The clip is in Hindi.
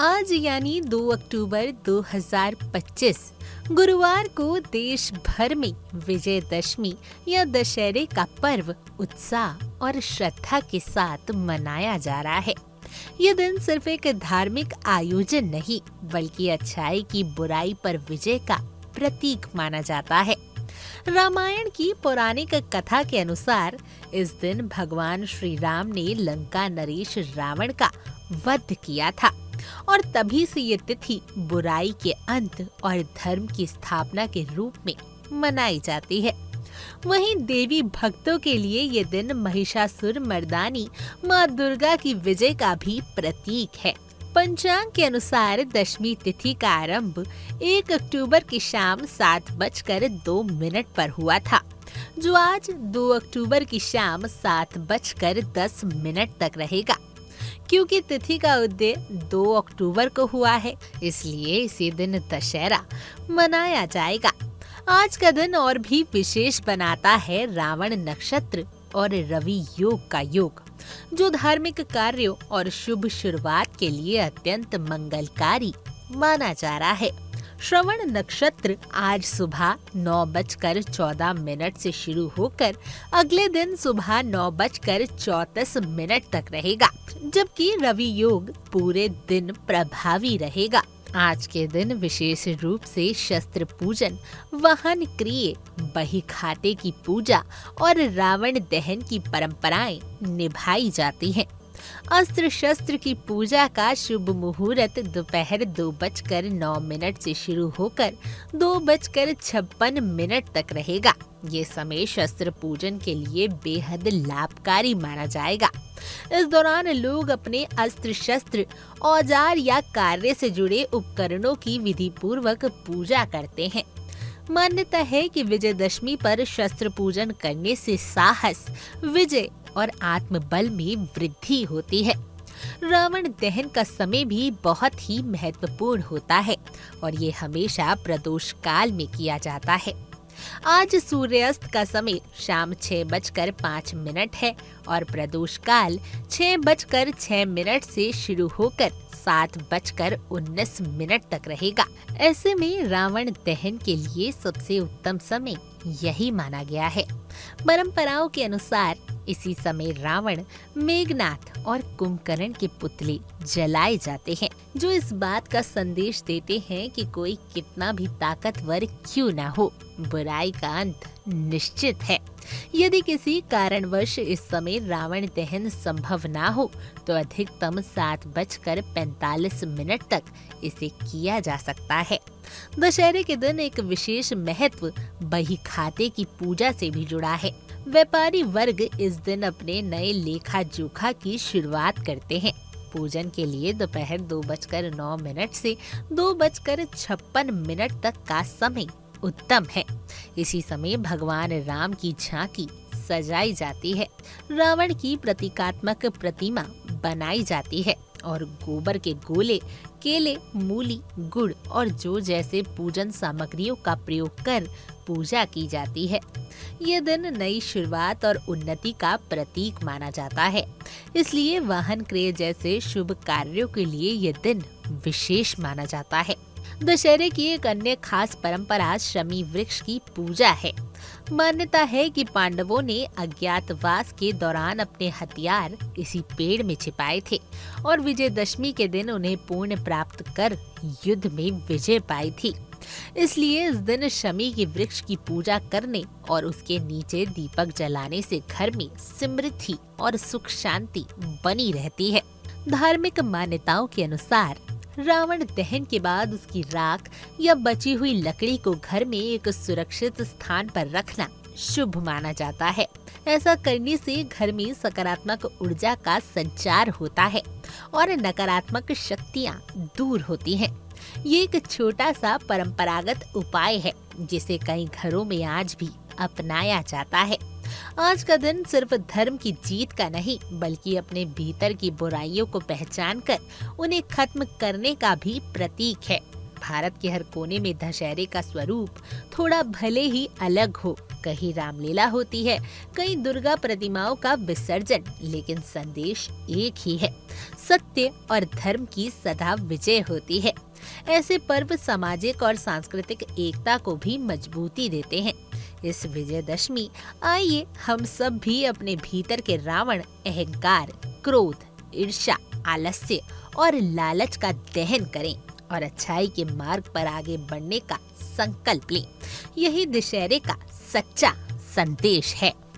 आज यानी 2 अक्टूबर 2025 गुरुवार को देश भर में विजयदशमी या दशहरे का पर्व उत्साह और श्रद्धा के साथ मनाया जा रहा है। ये दिन सिर्फ एक धार्मिक आयोजन नहीं बल्कि अच्छाई की बुराई पर विजय का प्रतीक माना जाता है। रामायण की पौराणिक कथा के अनुसार इस दिन भगवान श्री राम ने लंका नरेश रावण का वध किया था और तभी से ये तिथि बुराई के अंत और धर्म की स्थापना के रूप में मनाई जाती है। वहीं देवी भक्तों के लिए ये दिन महिषासुर मर्दानी माँ दुर्गा की विजय का भी प्रतीक है। पंचांग के अनुसार दशमी तिथि का आरंभ 1 अक्टूबर की शाम 7:02 पर हुआ था, जो आज 2 अक्टूबर की शाम 7:10 तक रहेगा। क्योंकि तिथि का उदय 2 अक्टूबर को हुआ है, इसलिए इसी दिन दशहरा मनाया जाएगा। आज का दिन और भी विशेष बनाता है रावण नक्षत्र और रवि योग का योग, जो धार्मिक कार्यों और शुभ शुरुआत के लिए अत्यंत मंगलकारी माना जा रहा है। श्रवण नक्षत्र आज सुबह 9:14 से शुरू होकर अगले दिन सुबह 9:34 तक रहेगा, जबकि रवि योग पूरे दिन प्रभावी रहेगा। आज के दिन विशेष रूप से शस्त्र पूजन, वाहन क्रिय, बही खाते की पूजा और रावण दहन की परंपराएं निभाई जाती हैं। अस्त्र शस्त्र की पूजा का शुभ मुहूर्त दोपहर 2:09 से शुरू होकर 2:56 तक रहेगा। ये समय शस्त्र पूजन के लिए बेहद लाभकारी माना जाएगा। इस दौरान लोग अपने अस्त्र शस्त्र, औजार या कार्य से जुड़े उपकरणों की विधि पूर्वक पूजा करते हैं। मान्यता है कि विजयदशमी पर शस्त्र पूजन करने से साहस, विजय और आत्मबल में वृद्धि होती है। रावण दहन का समय भी बहुत ही महत्वपूर्ण होता है और ये हमेशा प्रदोष काल में किया जाता है। आज सूर्यास्त का समय शाम 6:05 है और प्रदोष काल 6:06 से शुरू होकर 7:19 तक रहेगा। ऐसे में रावण दहन के लिए सबसे उत्तम समय यही माना गया है। परंपराओं के अनुसार इसी समय रावण, मेघनाथ और कुंभकर्ण के पुतले जलाए जाते हैं, जो इस बात का संदेश देते हैं कि कोई कितना भी ताकतवर क्यों ना हो, बुराई का अंत निश्चित है। यदि किसी कारणवश इस समय रावण दहन संभव ना हो तो अधिकतम 7:45 तक इसे किया जा सकता है। दशहरे के दिन एक विशेष महत्व बही खाते की पूजा से भी जुड़ा है। व्यापारी वर्ग इस दिन अपने नए लेखा जोखा की शुरुआत करते हैं। पूजन के लिए दोपहर 2:09 से 2:56 तक का समय उत्तम है। इसी समय भगवान राम की झांकी सजाई जाती है, रावण की प्रतीकात्मक प्रतिमा बनाई जाती है और गोबर के गोले, केले, मूली, गुड़ और जौ जैसे पूजन सामग्रियों का प्रयोग कर पूजा की जाती है। ये दिन नई शुरुआत और उन्नति का प्रतीक माना जाता है, इसलिए वाहन क्रिय जैसे शुभ कार्यों के लिए ये दिन विशेष माना जाता है। दशहरे की एक अन्य खास परंपरा शमी वृक्ष की पूजा है। मान्यता है कि पांडवों ने अज्ञातवास के दौरान अपने हथियार इसी पेड़ में छिपाए थे और विजयदशमी के दिन उन्हें पुण्य प्राप्त कर युद्ध में विजय पाई थी। इसलिए इस दिन शमी के वृक्ष की पूजा करने और उसके नीचे दीपक जलाने से घर में समृद्धि और सुख शांति बनी रहती है। धार्मिक मान्यताओं के अनुसार रावण दहन के बाद उसकी राख या बची हुई लकड़ी को घर में एक सुरक्षित स्थान पर रखना शुभ माना जाता है। ऐसा करने से घर में सकारात्मक ऊर्जा का संचार होता है और नकारात्मक शक्तियाँ दूर होती हैं। ये एक छोटा सा परंपरागत उपाय है जिसे कई घरों में आज भी अपनाया जाता है। आज का दिन सिर्फ धर्म की जीत का नहीं बल्कि अपने भीतर की बुराइयों को पहचानकर उन्हें खत्म करने का भी प्रतीक है। भारत के हर कोने में दशहरे का स्वरूप थोड़ा भले ही अलग हो, कहीं रामलीला होती है, कहीं दुर्गा प्रतिमाओं का विसर्जन, लेकिन संदेश एक ही है। सत्य और धर्म की सदा विजय होती है। ऐसे पर्व सामाजिक और सांस्कृतिक एकता को भी मजबूती देते हैं। इस विजयदशमी आइए हम सब भी अपने भीतर के रावण, अहंकार, क्रोध, ईर्ष्या, आलस्य और लालच का दहन करें और अच्छाई के मार्ग पर आगे बढ़ने का संकल्प लें। यही दशहरे का सच्चा संदेश है।